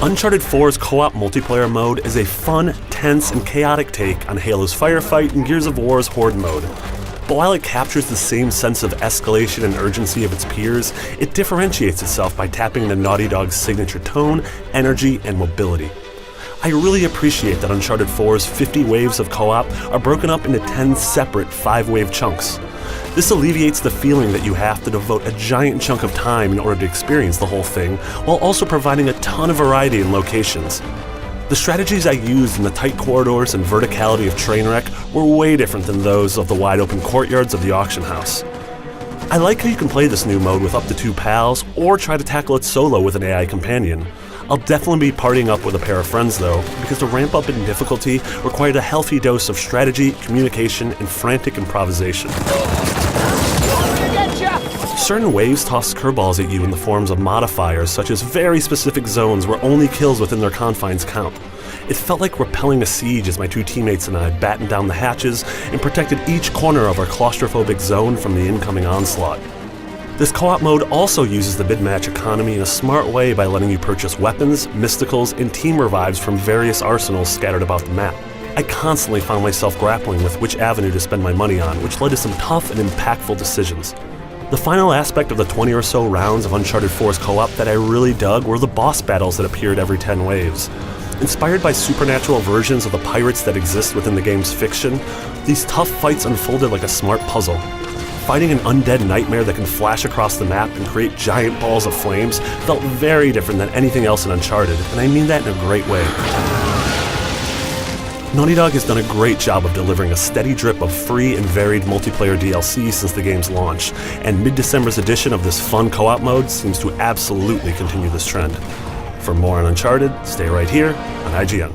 Uncharted 4's co-op multiplayer mode is a fun, tense, and chaotic take on Halo's Firefight and Gears of War's Horde mode. But while it captures the same sense of escalation and urgency of its peers, it differentiates itself by tapping into Naughty Dog's signature tone, energy, and mobility. I really appreciate that Uncharted 4's 50 waves of co-op are broken up into 10 separate 5-wave chunks. This alleviates the feeling that you have to devote a giant chunk of time in order to experience the whole thing, while also providing a ton of variety in locations. The strategies I used in the tight corridors and verticality of Trainwreck were way different than those of the wide-open courtyards of the auction house. I like how you can play this new mode with up to 2 pals, or try to tackle it solo with an AI companion. I'll definitely be partying up with a pair of friends though, because the ramp up in difficulty required a healthy dose of strategy, communication, and frantic improvisation. Certain waves toss curveballs at you in the forms of modifiers, such as very specific zones where only kills within their confines count. It felt like repelling a siege as my 2 teammates and I battened down the hatches and protected each corner of our claustrophobic zone from the incoming onslaught. This co-op mode also uses the mid-match economy in a smart way by letting you purchase weapons, mysticals, and team revives from various arsenals scattered about the map. I constantly found myself grappling with which avenue to spend my money on, which led to some tough and impactful decisions. The final aspect of the 20 or so rounds of Uncharted 4's co-op that I really dug were the boss battles that appeared every 10 waves. Inspired by supernatural versions of the pirates that exist within the game's fiction, these tough fights unfolded like a smart puzzle. Fighting an undead nightmare that can flash across the map and create giant balls of flames felt very different than anything else in Uncharted, and I mean that in a great way. Naughty Dog has done a great job of delivering a steady drip of free and varied multiplayer DLC since the game's launch, and mid-December's edition of this fun co-op mode seems to absolutely continue this trend. For more on Uncharted, stay right here on IGN.